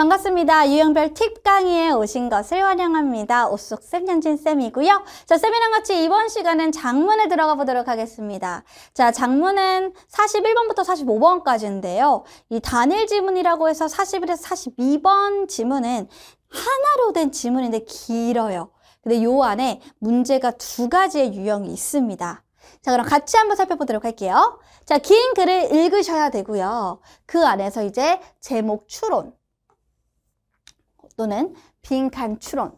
반갑습니다. 유형별 팁 강의에 오신 것을 환영합니다. 오쑥쌤 현진쌤이고요. 자, 쌤이랑 같이 이번 시간은 장문에 들어가 보도록 하겠습니다. 자, 장문은 41번부터 45번까지인데요. 이 단일 지문이라고 해서 41에서 42번 지문은 하나로 된 지문인데 길어요. 근데 요 안에 문제가 두 가지의 유형이 있습니다. 자, 그럼 같이 한번 살펴보도록 할게요. 자, 긴 글을 읽으셔야 되고요. 그 안에서 이제 제목 추론 또는 빈칸 추론,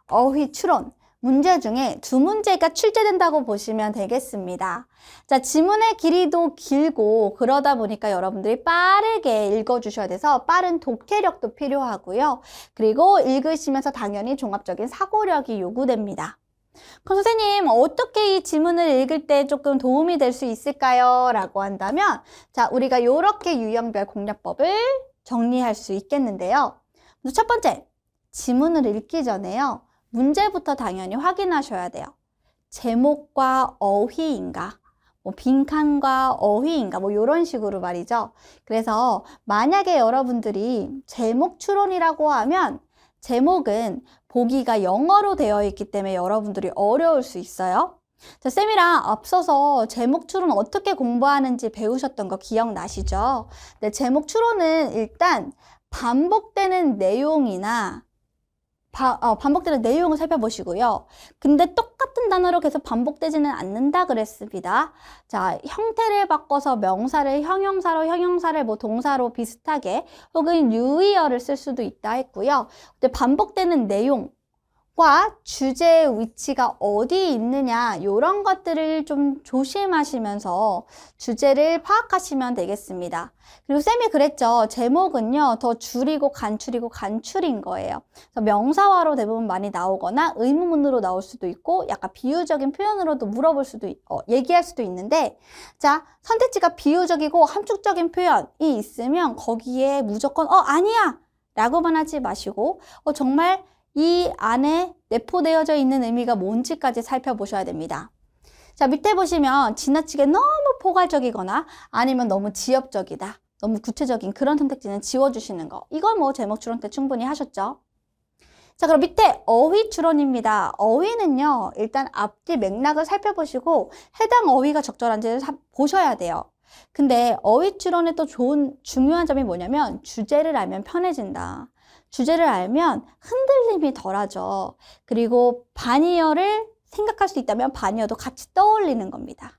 어휘 추론, 문제 중에 두 문제가 출제된다고 보시면 되겠습니다. 자, 지문의 길이도 길고 그러다 보니까 여러분들이 빠르게 읽어주셔야 돼서 빠른 독해력도 필요하고요. 그리고 읽으시면서 당연히 종합적인 사고력이 요구됩니다. 그럼 선생님, 어떻게 이 지문을 읽을 때 조금 도움이 될 수 있을까요? 라고 한다면, 자, 우리가 이렇게 유형별 공략법을 정리할 수 있겠는데요. 첫 번째, 지문을 읽기 전에요. 문제부터 당연히 확인하셔야 돼요. 제목과 어휘인가, 빈칸과 어휘인가, 이런 식으로 말이죠. 그래서 만약에 여러분들이 제목 추론이라고 하면 제목은 보기가 영어로 되어 있기 때문에 여러분들이 어려울 수 있어요. 자, 쌤이랑 앞서서 제목 추론 어떻게 공부하는지 배우셨던 거 기억나시죠? 네, 제목 추론은 일단 반복되는 내용이나 반복되는 내용을 살펴보시고요. 근데 똑같은 단어로 계속 반복되지는 않는다 그랬습니다. 자, 형태를 바꿔서 명사를 형용사로, 형용사를 동사로 비슷하게 혹은 유의어를 쓸 수도 있다 했고요. 근데 반복되는 내용과 주제의 위치가 어디 있느냐 이런 것들을 좀 조심하시면서 주제를 파악하시면 되겠습니다. 그리고 쌤이 그랬죠. 제목은요, 더 줄이고 간추리고 간추린 거예요. 그래서 명사화로 대부분 많이 나오거나 의문문으로 나올 수도 있고 약간 비유적인 표현으로도 물어볼 수도 얘기할 수도 있는데, 자, 선택지가 비유적이고 함축적인 표현이 있으면 거기에 무조건 아니야 라고만 하지 마시고 정말 이 안에 내포되어져 있는 의미가 뭔지까지 살펴보셔야 됩니다. 자, 밑에 보시면 지나치게 너무 포괄적이거나 아니면 너무 지엽적이다, 너무 구체적인 그런 선택지는 지워주시는 거. 이건 제목 추론 때 충분히 하셨죠? 자, 그럼 밑에 어휘 추론입니다. 어휘는요, 일단 앞뒤 맥락을 살펴보시고 해당 어휘가 적절한지를 보셔야 돼요. 근데 어휘 추론의 또 중요한 점이 뭐냐면 주제를 알면 편해진다. 주제를 알면 흔들림이 덜하죠. 그리고 반의어를 생각할 수 있다면 반의어도 같이 떠올리는 겁니다.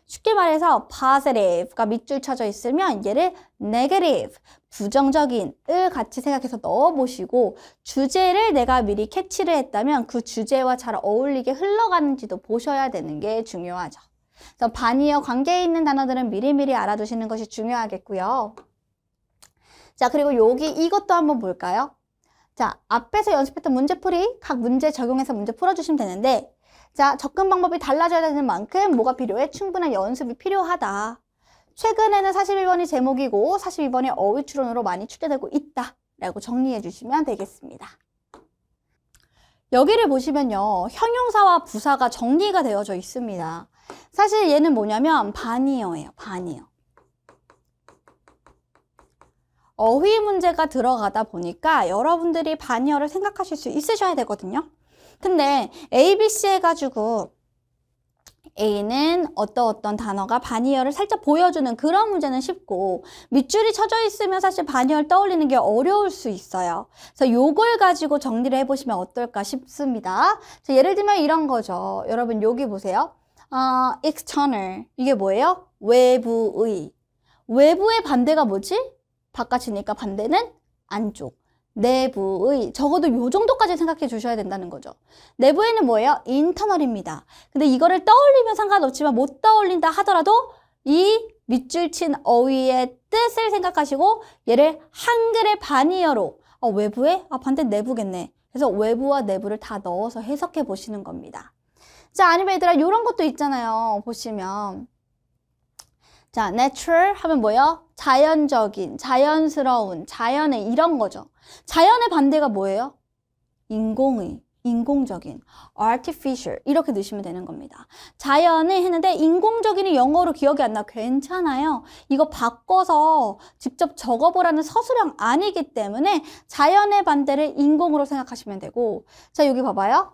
쉽게 말해서 positive가 밑줄 쳐져 있으면 얘를 negative, 부정적인을 같이 생각해서 넣어보시고 주제를 내가 미리 캐치를 했다면 그 주제와 잘 어울리게 흘러가는지도 보셔야 되는 게 중요하죠. 그래서 반의어 관계에 있는 단어들은 미리미리 알아두시는 것이 중요하겠고요. 자, 그리고 이것도 한번 볼까요? 자, 앞에서 연습했던 문제풀이 각 문제 적용해서 문제 풀어주시면 되는데, 자, 접근 방법이 달라져야 되는 만큼 뭐가 필요해? 충분한 연습이 필요하다. 최근에는 41번이 제목이고 42번이 어휘 추론으로 많이 출제되고 있다 라고 정리해 주시면 되겠습니다. 여기를 보시면요, 형용사와 부사가 정리가 되어져 있습니다. 사실 얘는 뭐냐면 반의어예요. 반의어. 어휘 문제가 들어가다 보니까 여러분들이 반의어를 생각하실 수 있으셔야 되거든요. 근데 A, B, C 해가지고 A는 어떤 단어가 반의어를 살짝 보여주는 그런 문제는 쉽고 밑줄이 쳐져 있으면 사실 반의어를 떠올리는 게 어려울 수 있어요. 그래서 요걸 가지고 정리를 해보시면 어떨까 싶습니다. 자, 예를 들면 이런 거죠. 여러분 여기 보세요. external. 이게 뭐예요? 외부의. 외부의 반대가 뭐지? 바깥이니까 반대는 안쪽. 내부의, 적어도 요 정도까지 생각해 주셔야 된다는 거죠. 내부에는 뭐예요? 인터널입니다. 근데 이거를 떠올리면 상관없지만 못 떠올린다 하더라도 이 밑줄 친 어휘의 뜻을 생각하시고 얘를 한글의 반의어로 외부에? 반대 내부겠네. 그래서 외부와 내부를 다 넣어서 해석해 보시는 겁니다. 자, 아니면 얘들아 이런 것도 있잖아요. 보시면 자, natural 하면 뭐예요? 자연적인, 자연스러운, 자연의 이런 거죠. 자연의 반대가 뭐예요? 인공의. 인공적인, artificial 이렇게 넣으시면 되는 겁니다. 자연을 했는데 인공적인이 영어로 기억이 안 나. 괜찮아요. 이거 바꿔서 직접 적어보라는 서술형 아니기 때문에 자연의 반대를 인공으로 생각하시면 되고, 자 여기 봐봐요.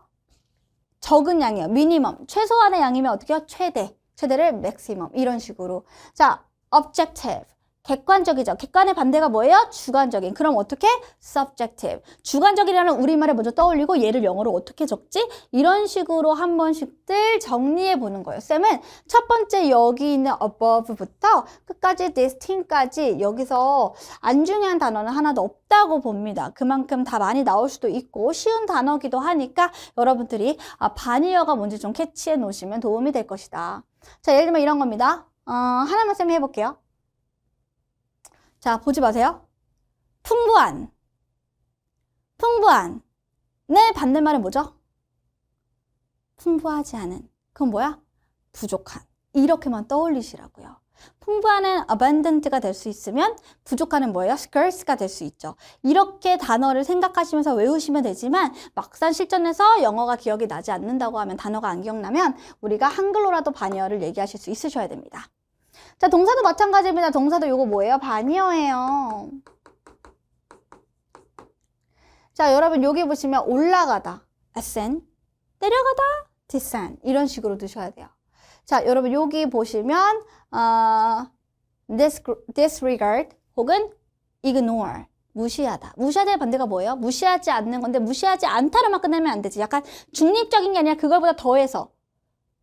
적은 양이요. 미니멈. 최소한의 양이면 어떻게 해요? 최대를 maximum 이런 식으로. 자 objective. 객관적이죠. 객관의 반대가 뭐예요? 주관적인. 그럼 어떻게? subjective. 주관적이라는 우리말을 먼저 떠올리고 얘를 영어로 어떻게 적지? 이런 식으로 한 번씩들 정리해 보는 거예요. 쌤은 첫 번째 여기 있는 above부터 끝까지 distinct까지 여기서 안 중요한 단어는 하나도 없다고 봅니다. 그만큼 다 많이 나올 수도 있고 쉬운 단어기도 하니까 여러분들이 반의어가 뭔지 좀 캐치해 놓으시면 도움이 될 것이다. 자, 예를 들면 이런 겁니다. 하나만 쌤이 해볼게요. 자, 보지 마세요. 풍부한. 네, 반대말은 뭐죠? 풍부하지 않은. 그건 뭐야? 부족한. 이렇게만 떠올리시라고요. 풍부한은 abundant가 될 수 있으면 부족한은 뭐예요? scarce가 될 수 있죠. 이렇게 단어를 생각하시면서 외우시면 되지만 막상 실전에서 영어가 기억이 나지 않는다고 하면 단어가 안 기억나면 우리가 한글로라도 반의어를 얘기하실 수 있으셔야 됩니다. 자, 동사도 마찬가지입니다. 동사도 요거 뭐예요? 반의어예요. 자, 여러분 여기 보시면 올라가다, ascend, 내려가다, descend 이런 식으로 드셔야 돼요. 자, 여러분 여기 보시면 disregard 혹은 ignore, 무시하다. 무시하다의 반대가 뭐예요? 무시하지 않는 건데 무시하지 않다로만 끝내면 안 되지. 약간 중립적인 게 아니라 그걸보다 더해서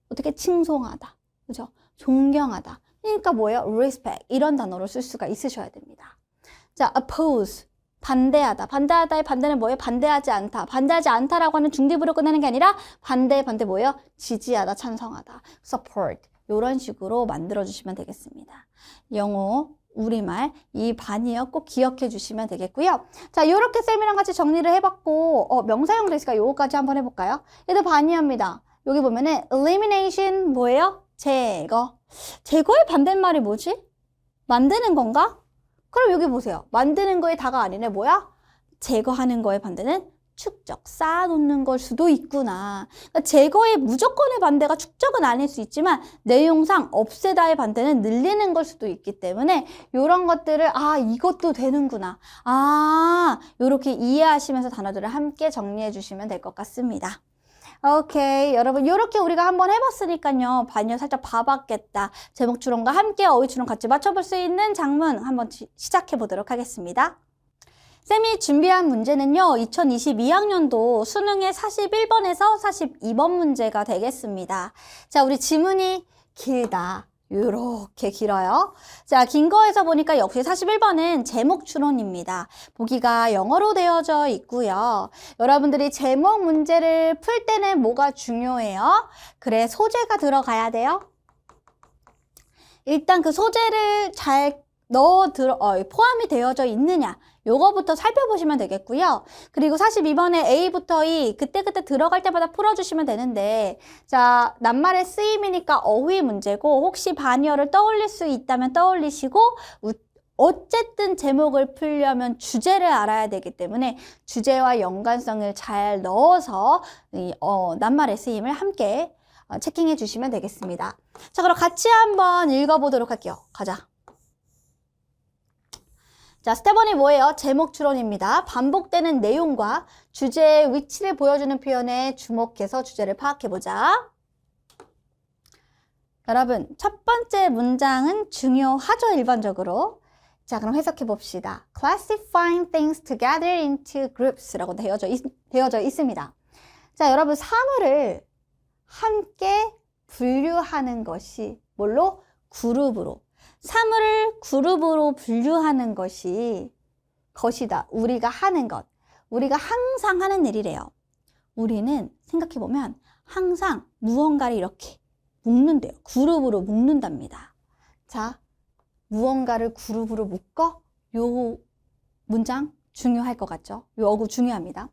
어떻게 칭송하다, 그죠? 존경하다. 그러니까 뭐예요? respect 이런 단어로 쓸 수가 있으셔야 됩니다. 자, oppose 반대하다. 반대하다의 반대는 뭐예요? 반대하지 않다. 반대하지 않다라고 하는 중립으로 끝내는 게 아니라 반대 뭐예요? 지지하다, 찬성하다. support 이런 식으로 만들어 주시면 되겠습니다. 영어, 우리말 이 반의어 꼭 기억해 주시면 되겠고요. 자, 이렇게 쌤이랑 같이 정리를 해봤고 명사형도 있으니까 요거까지 한번 해볼까요? 얘도 반의어입니다. 여기 보면은 elimination 뭐예요? 제거의 반대말이 뭐지? 만드는 건가? 그럼 여기 보세요. 만드는 거의 다가 아니네. 뭐야? 제거하는 거의 반대는 축적, 쌓아놓는 걸 수도 있구나. 그러니까 제거의 무조건의 반대가 축적은 아닐 수 있지만 내용상 없애다의 반대는 늘리는 걸 수도 있기 때문에 이런 것들을 이것도 되는구나. 이렇게 이해하시면서 단어들을 함께 정리해 주시면 될 것 같습니다. 오케이, 여러분 이렇게 우리가 한번 해봤으니까요. 반의어 살짝 봐봤겠다. 제목 추론과 함께 어휘 추론 같이 맞춰볼 수 있는 장문 한번 시작해 보도록 하겠습니다. 쌤이 준비한 문제는요. 2022학년도 수능의 41번에서 42번 문제가 되겠습니다. 자, 우리 지문이 길다. 요렇게 길어요. 자, 긴 거에서 보니까 역시 41번은 제목 추론입니다. 보기가 영어로 되어져 있고요. 여러분들이 제목 문제를 풀 때는 뭐가 중요해요? 그래, 소재가 들어가야 돼요. 일단 그 소재를 잘 포함이 되어져 있느냐 요거부터 살펴보시면 되겠고요. 그리고 42번에 A부터 E 그때그때 들어갈 때마다 풀어주시면 되는데 자, 낱말의 쓰임이니까 어휘 문제고 혹시 반의어를 떠올릴 수 있다면 떠올리시고 어쨌든 제목을 풀려면 주제를 알아야 되기 때문에 주제와 연관성을 잘 넣어서 낱말의 쓰임을 함께 체킹해 주시면 되겠습니다. 자, 그럼 같이 한번 읽어보도록 할게요. 가자. 자, 스텝 1이 뭐예요? 제목 추론입니다. 반복되는 내용과 주제의 위치를 보여주는 표현에 주목해서 주제를 파악해보자. 여러분, 첫 번째 문장은 중요하죠, 일반적으로. 자, 그럼 해석해봅시다. Classifying things together into groups라고 되어져 있습니다. 자, 여러분, 사물을 함께 분류하는 것이 뭘로? 그룹으로. 사물을 그룹으로 분류하는 것이다. 우리가 하는 것. 우리가 항상 하는 일이래요. 우리는 생각해보면 항상 무언가를 이렇게 묶는데요. 그룹으로 묶는답니다. 자, 무언가를 그룹으로 묶어? 요 문장 중요할 것 같죠? 요 어구 중요합니다.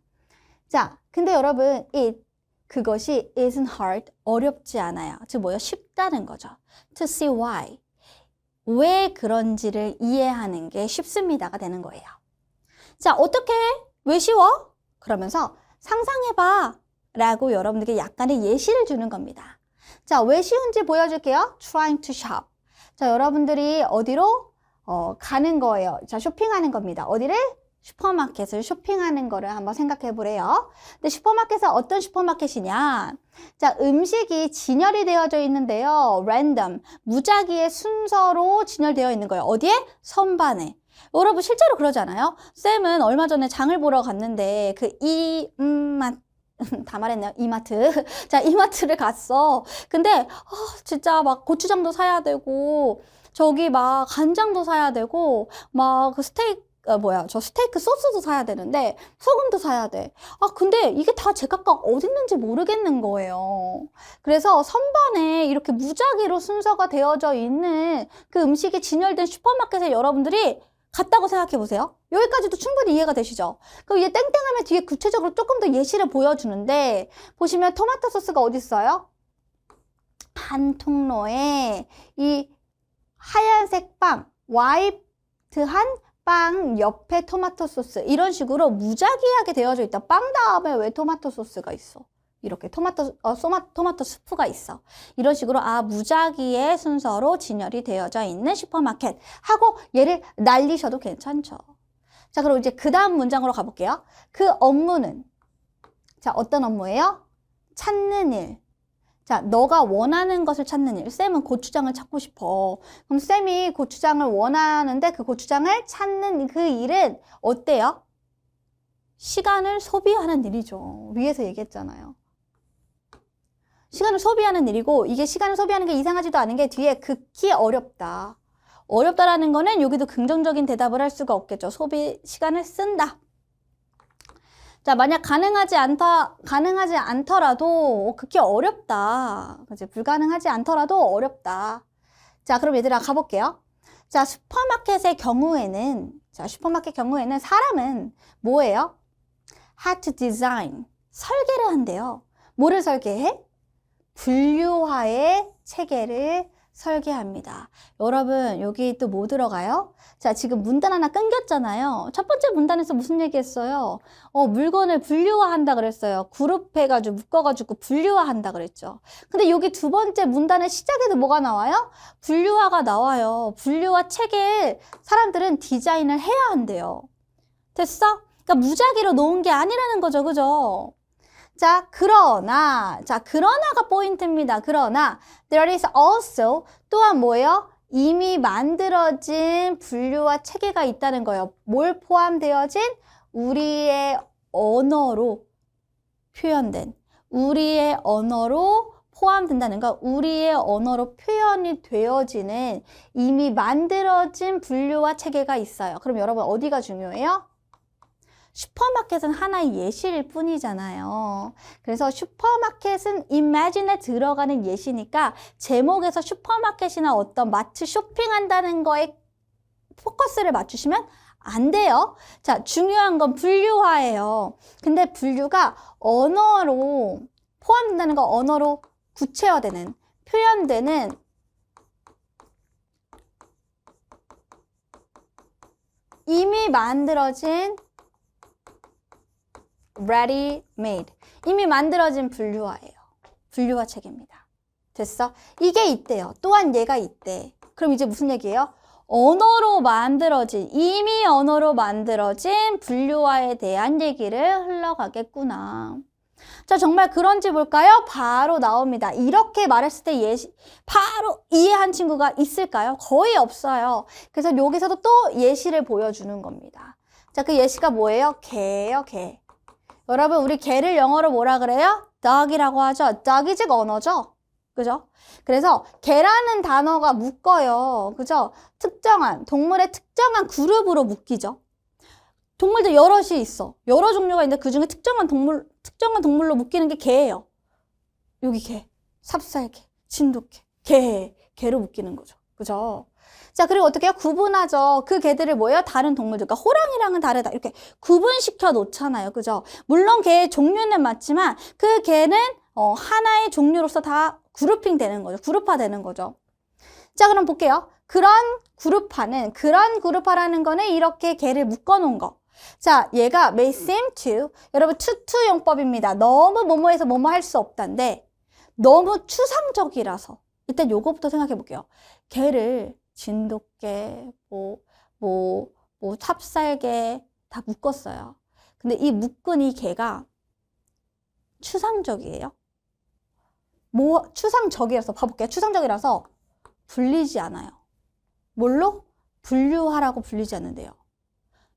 자, 근데 여러분, 그것이 isn't hard, 어렵지 않아요. 즉 뭐예요? 쉽다는 거죠. To see why. 왜 그런지를 이해하는 게 쉽습니다가 되는 거예요. 자, 어떻게? 왜 쉬워? 그러면서 상상해봐. 라고 여러분들께 약간의 예시를 주는 겁니다. 자, 왜 쉬운지 보여줄게요. trying to shop. 자, 여러분들이 어디로 가는 거예요. 자, 쇼핑하는 겁니다. 어디를? 슈퍼마켓을 쇼핑하는 거를 한번 생각해 보래요. 근데 슈퍼마켓은 어떤 슈퍼마켓이냐? 자, 음식이 진열이 되어져 있는데요. 랜덤, 무작위의 순서로 진열되어 있는 거예요. 어디에? 선반에. 여러분 실제로 그러잖아요. 쌤은 얼마 전에 장을 보러 갔는데 그 다 말했네요. 이마트. 자, 이마트를 갔어. 근데 진짜 막 고추장도 사야 되고 저기 막 간장도 사야 되고 막 그 저 스테이크 소스도 사야 되는데 소금도 사야 돼. 근데 이게 다 제각각 어디 있는지 모르겠는 거예요. 그래서 선반에 이렇게 무작위로 순서가 되어져 있는 그 음식이 진열된 슈퍼마켓에 여러분들이 갔다고 생각해 보세요. 여기까지도 충분히 이해가 되시죠? 그럼 이제 땡땡하면 뒤에 구체적으로 조금 더 예시를 보여주는데 보시면 토마토 소스가 어디 있어요? 한 통로에 이 하얀색 빵, 화이트한 빵 옆에 토마토 소스 이런 식으로 무작위하게 되어져 있다. 빵 다음에 왜 토마토 소스가 있어? 이렇게 토마토 스프가 있어. 이런 식으로 무작위의 순서로 진열이 되어져 있는 슈퍼마켓 하고 얘를 날리셔도 괜찮죠. 자, 그럼 이제 그 다음 문장으로 가볼게요. 그 업무는 자, 어떤 업무예요? 찾는 일. 자, 너가 원하는 것을 찾는 일. 쌤은 고추장을 찾고 싶어. 그럼 쌤이 고추장을 원하는데 그 고추장을 찾는 그 일은 어때요? 시간을 소비하는 일이죠. 위에서 얘기했잖아요. 시간을 소비하는 일이고 이게 시간을 소비하는 게 이상하지도 않은 게 뒤에 극히 어렵다. 어렵다라는 거는 여기도 긍정적인 대답을 할 수가 없겠죠. 시간을 쓴다. 자, 만약 가능하지 않더라도 극히 어렵다. 그치? 불가능하지 않더라도 어렵다. 자, 그럼 얘들아 가볼게요. 자, 슈퍼마켓 경우에는 사람은 뭐예요? had to design. 설계를 한대요. 뭐를 설계해? 분류화의 체계를 설계합니다. 여러분, 여기 또 뭐 들어가요? 자, 지금 문단 하나 끊겼잖아요. 첫 번째 문단에서 무슨 얘기했어요? 물건을 분류화한다 그랬어요. 그룹해가지고 묶어가지고 분류화한다 그랬죠. 근데 여기 두 번째 문단의 시작에도 뭐가 나와요? 분류화가 나와요. 분류화 체계를 사람들은 디자인을 해야 한대요. 됐어? 그러니까 무작위로 놓은 게 아니라는 거죠. 그죠? 자, 그러나가 포인트입니다. 그러나, there is also, 또한 뭐예요? 이미 만들어진 분류와 체계가 있다는 거예요. 뭘 포함되어진? 우리의 언어로 포함된다는 거, 우리의 언어로 표현이 되어지는 이미 만들어진 분류와 체계가 있어요. 그럼 여러분 어디가 중요해요? 슈퍼마켓은 하나의 예시일 뿐이잖아요. 그래서 슈퍼마켓은 imagine에 들어가는 예시니까 제목에서 슈퍼마켓이나 어떤 마트 쇼핑한다는 거에 포커스를 맞추시면 안 돼요. 자, 중요한 건 분류화예요. 근데 분류가 언어로 포함된다는 거, 언어로 구체화되는, 표현되는 이미 만들어진 ready made. 이미 만들어진 분류화예요. 분류화 체계입니다. 됐어? 이게 있대요. 또한 얘가 있대. 그럼 이제 무슨 얘기예요? 이미 언어로 만들어진 분류화에 대한 얘기를 흘러가겠구나. 자, 정말 그런지 볼까요? 바로 나옵니다. 이렇게 말했을 때 바로 이해한 친구가 있을까요? 거의 없어요. 그래서 여기서도 또 예시를 보여주는 겁니다. 자, 그 예시가 뭐예요? 개예요, 개. 여러분, 우리 개를 영어로 뭐라 그래요? dog이라고 하죠. dog이 즉 언어죠. 그죠? 그래서 개라는 단어가 묶어요. 그죠? 동물의 특정한 그룹으로 묶이죠. 동물들 여럿이 있어. 여러 종류가 있는데 그 중에 특정한 동물로 묶이는 게 개예요. 여기 개, 삽살개, 진돗개, 개로 묶이는 거죠. 그죠? 자, 그리고 어떻게 해요? 구분하죠. 그 개들을 뭐예요? 다른 동물들. 그러니까 호랑이랑은 다르다. 이렇게 구분시켜 놓잖아요. 그죠? 물론 개의 종류는 맞지만 그 개는 하나의 종류로서 다 그룹화 되는 거죠. 자, 그럼 볼게요. 그런 그룹화라는 거는 이렇게 개를 묶어 놓은 거. 자, 얘가 may seem to, 여러분 to 용법입니다. 너무 뭐뭐해서 뭐뭐 할 수 없다인데 너무 추상적이라서 일단 요거부터 생각해 볼게요. 개를 진돗개, 찹쌀개 다 묶었어요. 근데 이 묶은 이 개가 추상적이에요. 추상적이라서 봐볼게요. 추상적이라서 불리지 않아요. 뭘로? 분류하라고 불리지 않는데요.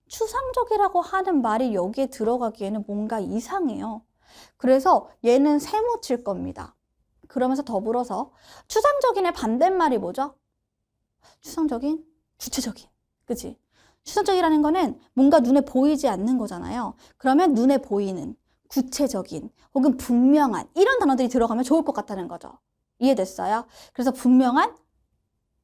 추상적이라고 하는 말이 여기에 들어가기에는 뭔가 이상해요. 그래서 얘는 세모칠 겁니다. 그러면서 더불어서 추상적인의 반대말이 뭐죠? 추상적인, 구체적인. 그치? 추상적이라는 거는 뭔가 눈에 보이지 않는 거잖아요. 그러면 눈에 보이는, 구체적인, 혹은 분명한 이런 단어들이 들어가면 좋을 것 같다는 거죠. 이해됐어요? 그래서 분명한,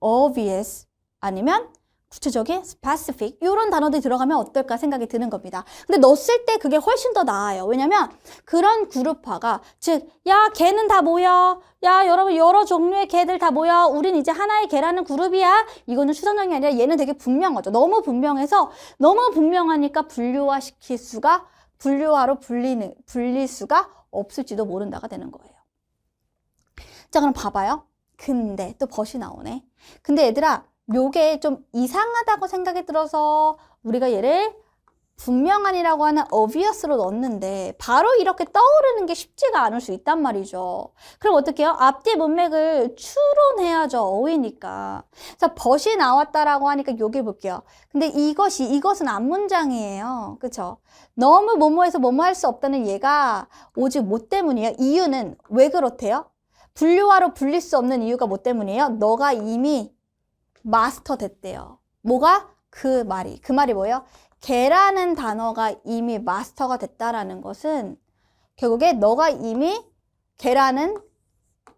obvious, 아니면 구체적인, specific 이런 단어들이 들어가면 어떨까 생각이 드는 겁니다. 근데 넣었을 때 그게 훨씬 더 나아요. 왜냐면 그런 그룹화가 즉, 야 개는 다 모여, 야 여러분 여러 종류의 개들 다 모여, 우린 이제 하나의 개라는 그룹이야. 이거는 추상적이 아니라 얘는 되게 분명하죠. 너무 분명해서 너무 분명하니까 분류화로 불릴 수가 없을지도 모른다가 되는 거예요. 자, 그럼 봐봐요. 근데 또 벗이 나오네. 근데 얘들아, 요게 좀 이상하다고 생각이 들어서 우리가 얘를 분명한이라고 하는 obvious로 넣었는데 바로 이렇게 떠오르는 게 쉽지가 않을 수 있단 말이죠. 그럼 어떻게 해요? 앞뒤 문맥을 추론해야죠. 어휘니까. 자, 벗이 나왔다라고 하니까 여기 볼게요. 근데 이것은 앞문장이에요. 그쵸? 너무 뭐뭐해서 뭐뭐 할 수 없다는 얘가 오직 뭐 때문이에요? 이유는 왜 그렇대요? 분류화로 불릴 수 없는 이유가 뭐 때문이에요? 너가 이미 마스터 됐대요. 뭐가? 그 말이 뭐예요? 개라는 단어가 이미 마스터가 됐다라는 것은 결국에 너가 개라는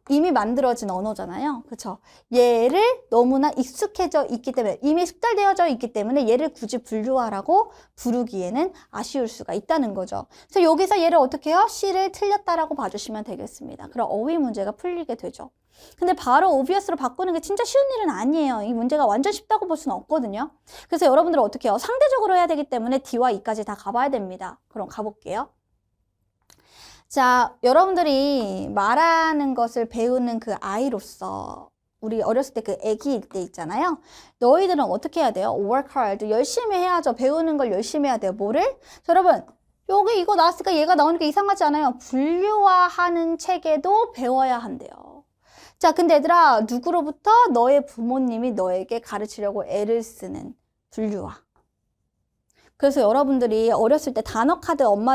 이미 만들어진 언어잖아요. 그쵸? 얘를 너무나 익숙해져 있기 때문에, 이미 숙달되어져 있기 때문에 얘를 굳이 분류하라고 부르기에는 아쉬울 수가 있다는 거죠. 그래서 여기서 얘를 어떻게 해요? C를 틀렸다라고 봐주시면 되겠습니다. 그럼 어휘 문제가 풀리게 되죠. 근데 바로 obvious로 바꾸는 게 진짜 쉬운 일은 아니에요. 이 문제가 완전 쉽다고 볼 수는 없거든요. 그래서 여러분들은 어떻게 해요? 상대적으로 해야 되기 때문에 D와 E까지 다 가봐야 됩니다. 그럼 가볼게요. 자, 여러분들이 말하는 것을 배우는 그 아이로서 우리 어렸을 때 그 애기일 때 있잖아요. 너희들은 어떻게 해야 돼요? work hard. 열심히 해야죠. 배우는 걸 열심히 해야 돼요. 뭐를? 자, 여러분, 여기 이거 나왔으니까 얘가 나오니까 이상하지 않아요? 분류화하는 체계도 배워야 한대요. 자, 근데 얘들아, 누구로부터? 너의 부모님이 너에게 가르치려고 애를 쓰는 분류화. 그래서 여러분들이 어렸을 때 단어 카드 엄마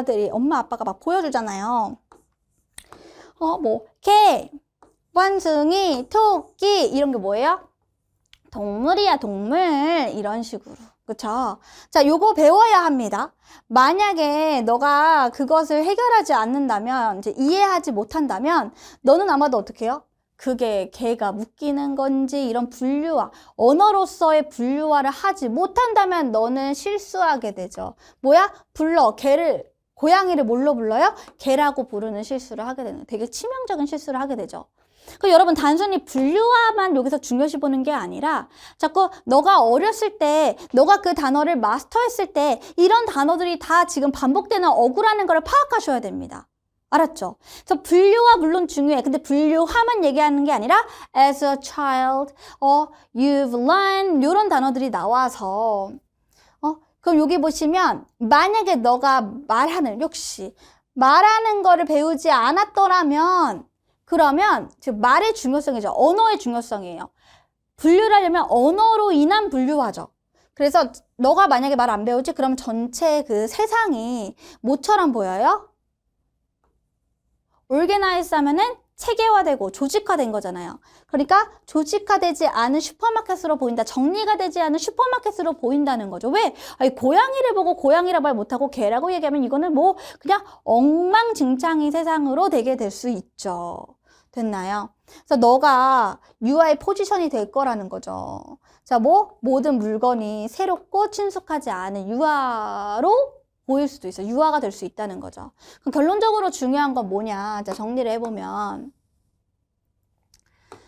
아빠가 막 보여주잖아요. 개, 원숭이, 토끼 이런 게 뭐예요? 동물이야, 동물. 이런 식으로. 그쵸? 자, 요거 배워야 합니다. 만약에 너가 그것을 해결하지 않는다면, 이제 이해하지 못한다면, 너는 아마도 어떻게 해요? 그게 개가 묶이는 건지 이런 분류화, 언어로서의 분류화를 하지 못한다면 너는 실수하게 되죠. 뭐야? 고양이를 뭘로 불러요? 개라고 부르는 실수를 하게 되는, 되게 치명적인 실수를 하게 되죠. 그럼 여러분 단순히 분류화만 여기서 중요시 보는 게 아니라 자꾸 너가 어렸을 때 너가 그 단어를 마스터했을 때 이런 단어들이 다 지금 반복되는 어구라는 걸 파악하셔야 됩니다. 알았죠? 그래서 분류화 물론 중요해. 근데 분류화만 얘기하는 게 아니라 as a child, you've learned 이런 단어들이 나와서 그럼 여기 보시면 만약에 너가 말하는 거를 배우지 않았더라면 그러면 즉 말의 중요성이죠. 언어의 중요성이에요. 분류를 하려면 언어로 인한 분류화죠. 그래서 너가 만약에 말 안 배우지 그럼 전체 그 세상이 뭐처럼 보여요? organize 하면은 체계화되고 조직화된 거잖아요. 그러니까 조직화되지 않은 슈퍼마켓으로 보인다. 정리가 되지 않은 슈퍼마켓으로 보인다는 거죠. 왜? 아니, 고양이를 보고 고양이라 말 못하고 개라고 얘기하면 이거는 뭐 그냥 엉망진창인 세상으로 되게 될 수 있죠. 됐나요? 그래서 너가 유아의 포지션이 될 거라는 거죠. 자, 모든 물건이 새롭고 친숙하지 않은 유아로 보일 수도 있어요. 유아가 될 수 있다는 거죠. 그럼 결론적으로 중요한 건 뭐냐? 자, 정리를 해보면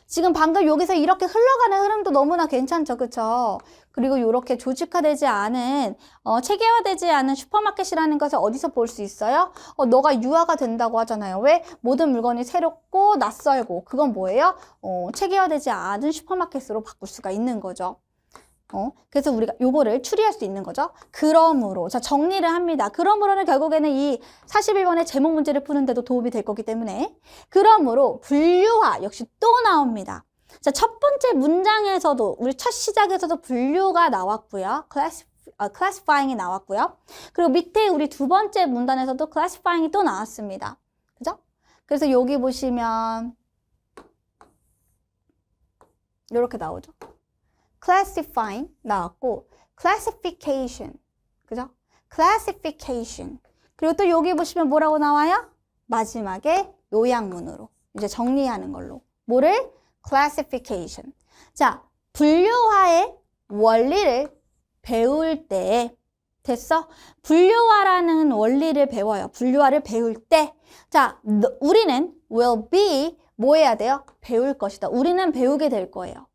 지금 방금 여기서 이렇게 흘러가는 흐름도 너무나 괜찮죠. 그쵸? 그리고 이렇게 조직화되지 않은, 체계화되지 않은 슈퍼마켓이라는 것을 어디서 볼 수 있어요? 너가 유화가 된다고 하잖아요. 왜? 모든 물건이 새롭고 낯설고, 그건 뭐예요? 체계화되지 않은 슈퍼마켓으로 바꿀 수가 있는 거죠. 그래서 우리가 요거를 추리할 수 있는 거죠. 그러므로, 자, 정리를 합니다. 그러므로는 결국에는 이 41번의 제목 문제를 푸는데도 도움이 될 거기 때문에. 그러므로, 분류화 역시 또 나옵니다. 자, 첫 번째 문장에서도, 우리 첫 시작에서도 분류가 나왔고요. classifying이 나왔고요. 그리고 밑에 우리 두 번째 문단에서도 classifying이 또 나왔습니다. 그죠? 그래서 여기 보시면, 이렇게 나오죠. classifying 나왔고, classification. 그죠? classification. 그리고 또 여기 보시면 뭐라고 나와요? 마지막에 요약문으로. 이제 정리하는 걸로. 뭐를? classification. 자, 분류화의 원리를 배울 때, 됐어? 분류화라는 원리를 배워요. 분류화를 배울 때. 자, 우리는 will be, 뭐 해야 돼요? 배울 것이다. 우리는 배우게 될 거예요.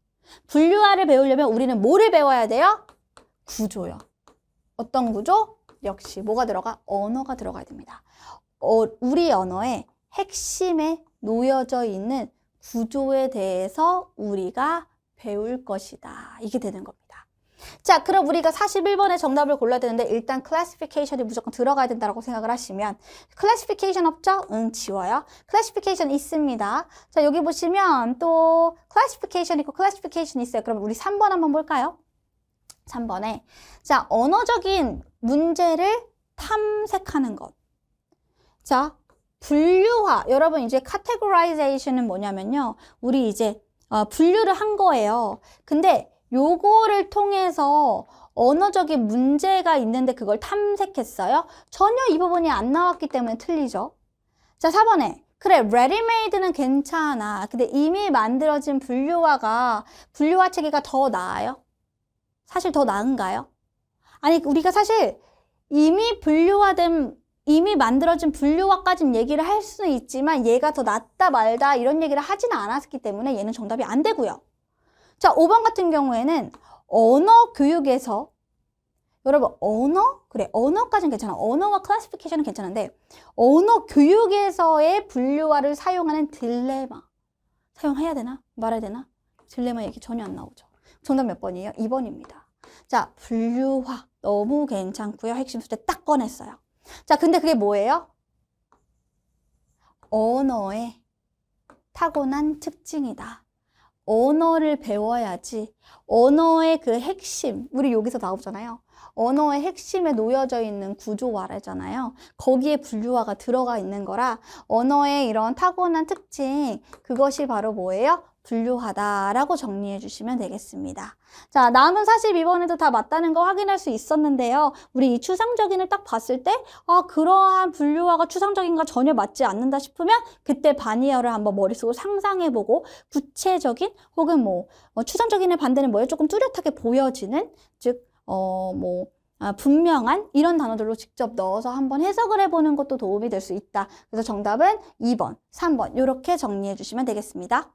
분류화를 배우려면 우리는 뭐를 배워야 돼요? 구조요. 어떤 구조? 역시 뭐가 들어가? 언어가 들어가야 됩니다. 우리 언어의 핵심에 놓여져 있는 구조에 대해서 우리가 배울 것이다. 이게 되는 겁니다. 자, 그럼 우리가 41번의 정답을 골라야 되는데 일단 classification이 무조건 들어가야 된다고 생각을 하시면 classification 없죠? 응, 지워요. classification 있습니다. 자, 여기 보시면 또 classification 있고 classification 있어요. 그럼 우리 3번 한번 볼까요? 3번에 자, 언어적인 문제를 탐색하는 것. 자, 분류화. 여러분 이제 categorization은 뭐냐면요. 우리 이제 분류를 한 거예요. 근데 요거를 통해서 언어적인 문제가 있는데 그걸 탐색했어요? 전혀 이 부분이 안 나왔기 때문에 틀리죠. 자, 4번에 그래, readymade는 괜찮아. 근데 이미 만들어진 분류화 체계가 더 나아요? 사실 더 나은가요? 아니, 우리가 사실 이미 만들어진 분류화까지는 얘기를 할 수는 있지만 얘가 더 낫다 말다 이런 얘기를 하지는 않았기 때문에 얘는 정답이 안 되고요. 자, 5번 같은 경우에는 언어 교육에서 여러분 언어? 그래, 언어까지는 괜찮아. 언어와 클래시피케이션은 괜찮은데 언어 교육에서의 분류화를 사용하는 딜레마 사용해야 되나? 말해야 되나? 딜레마 얘기 전혀 안 나오죠. 정답 몇 번이에요? 2번입니다. 자, 분류화 너무 괜찮고요. 핵심 소재 딱 꺼냈어요. 자, 근데 그게 뭐예요? 언어의 타고난 특징이다. 언어를 배워야지 언어의 그 핵심, 우리 여기서 나오잖아요. 언어의 핵심에 놓여져 있는 구조화라잖아요. 거기에 분류화가 들어가 있는 거라 언어의 이런 타고난 특징, 그것이 바로 뭐예요? 분류하다라고 정리해 주시면 되겠습니다. 자, 남은 42번에도 다 맞다는 거 확인할 수 있었는데요. 우리 이 추상적인을 딱 봤을 때 그러한 분류화가 추상적인가 전혀 맞지 않는다 싶으면 그때 바니어를 한번 머릿속으로 상상해보고 구체적인 혹은 추상적인의 반대는 뭐예요? 조금 뚜렷하게 보여지는, 즉 분명한 이런 단어들로 직접 넣어서 한번 해석을 해보는 것도 도움이 될 수 있다. 그래서 정답은 2번, 3번 이렇게 정리해 주시면 되겠습니다.